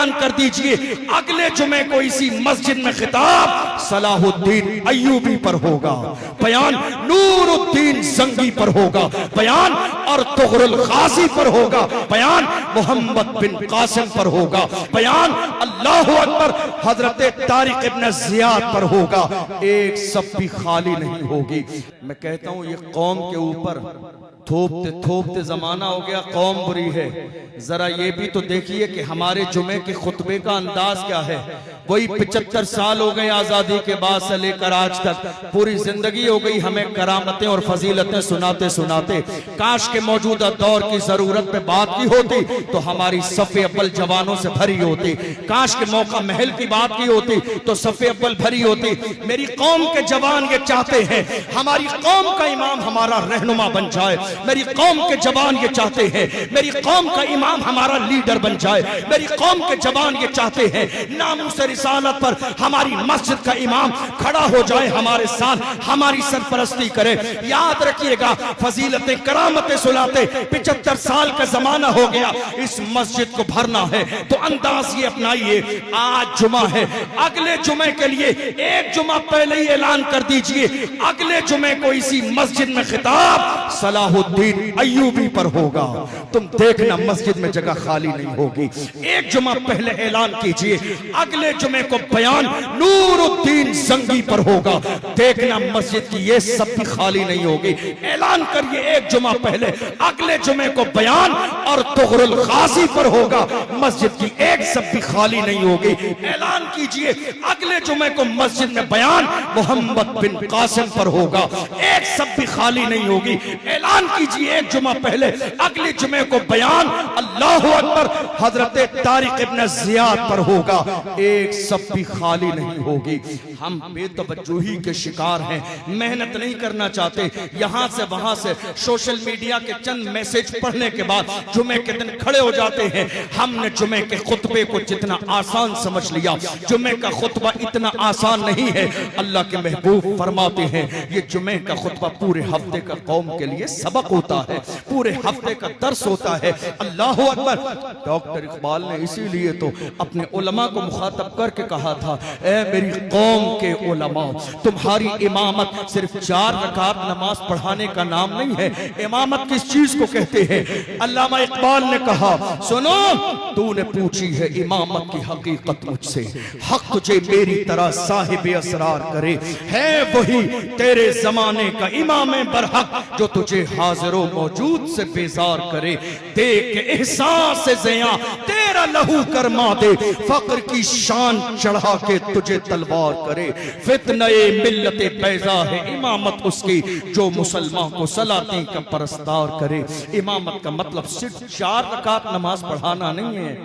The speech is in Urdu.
اعلان کر دیجئے اگلے جمعے کو اسی مسجد میں خطاب صلاح الدین ایوبی پر ہوگا، بیان نور الدین زنگی پر ہوگا، بیان ارطغرل غازی پر ہوگا، بیان محمد بن قاسم پر ہوگا، بیان اللہ اکبر حضرت طارق ابن زیاد پر ہوگا، ایک صف بھی خالی نہیں ہوگی۔ میں کہتا ہوں یہ قوم کے اوپر تھوپتے تھوپتے زمانہ ہو گیا، قوم بری ہے۔ ذرا یہ بھی تو دیکھیے کہ ہمارے جمعے کے خطبے کا انداز کیا ہے۔ وہی 75 سال ہو گئے آزادی کے بعد سے لے کر آج تک، پوری زندگی ہو گئی ہمیں کرامتیں اور فضیلتیں سناتے سناتے۔ کاش کے موجودہ دور کی ضرورت پہ بات کی ہوتی تو ہماری صف اول جوانوں سے بھری ہوتی، کاش کے موقع محل کی بات کی ہوتی تو صف اول بھری ہوتی۔ میری قوم کے جوان یہ چاہتے ہیں ہماری قوم کا امام ہمارا رہنما بن جائے، میری قوم کے جوان یہ چاہتے ہیں میری قوم کا امام ہمارا لیڈر بن جائے، میری قوم کے جوان یہ چاہتے ہیں ناموس رسالت پر ہماری مسجد کا امام کھڑا ہو جائے، ہمارے ساتھ ہماری سرپرستی کرے۔ یاد رکھیے گا فضیلتیں کرامتیں سلاتے 75 سال کا زمانہ ہو گیا، اس مسجد کو بھرنا ہے تو انداز یہ اپنائیے۔ آج جمعہ ہے، اگلے جمعے کے لیے ایک جمعہ پہلے ہی اعلان کر دیجئے اگلے جمعے کو اسی مسجد میں خطاب صلاح الدین ایوبی پر ہوگا۔ تم دیکھنا مسجد میں جگہ خالی نہیں ہوگی۔ ایک جمعہ پہلے اعلان کیجئے اگلے جمعے کو بیان نور الدین زنگی پر ہوگا، دیکھنا مسجد کی یہ سب بھی خالی نہیں ہوگی۔ اعلان کریے ایک جمعہ پہلے اگلے جمعے کو بیان ارطغرل غازی پر ہوگا، مسجد کی ایک سب بھی خالی نہیں ہوگی۔ اعلان کیجئے اگلے جمعے کو مسجد میں بیان محمد بن قاسم پر ہوگا، ایک سب بھی خالی نہیں ہوگی۔ اعلان کیجئے ایک جمعہ پہلے اگلے جمعے کو بیان اللہ اکبر حضرت طارق ابن زیاد پر ہوگا، ایک سب بھی خالی نہیں ہوگی۔ ہم بے توجہی کے شکار ہیں، محنت نہیں کرنا چاہتے، یہاں سے وہاں سے سوشل میڈیا کے چند میسج پڑھنے کے بعد جمعے کے دن کھڑے ہو جاتے ہیں۔ ہم نے جمعے کے خطبے کو جتنا آسان سمجھ لیا، جمعے کا خطبہ اتنا آسان نہیں ہے۔ اللہ کے محبوب فرماتے ہیں یہ جمعے کا خطبہ پورے ہفتے کا قوم کے لیے سبق ہوتا ہے، پورے ہفتے کا درس ہوتا ہے۔ اللہ اکبر۔ ڈاکٹر اقبال نے اسی لیے تو اپنے علماء کو مخاطب کر کے کہا تھا اے میری قوم کے علماء، تمہاری امامت صرف 4 رکعت نماز پڑھانے کا نام نہیں ہے۔ امامت کس چیز کو کہتے ہیں؟ علامہ اقبال نے کہا سنو، تو نے پوچھی ہے امامت کی حقیقت مجھ سے، حق تجھے میری طرح صاحب اسرار کرے، ہے وہی تیرے زمانے کا امام برحق جو تجھے حاضر و موجود سے بیزار کرے، دیکھ احساس زیاں تیرا لہو کرما دے، فقر کی شان چڑھا کے تجھے تلوار کرے، فتنہ ملت بیضا ہے امامت اس کی جو مسلمان کو سلاطین کا پرستار کرے۔ امامت کا مطلب صرف 4 رکعت نماز پڑھانا نہیں ہے،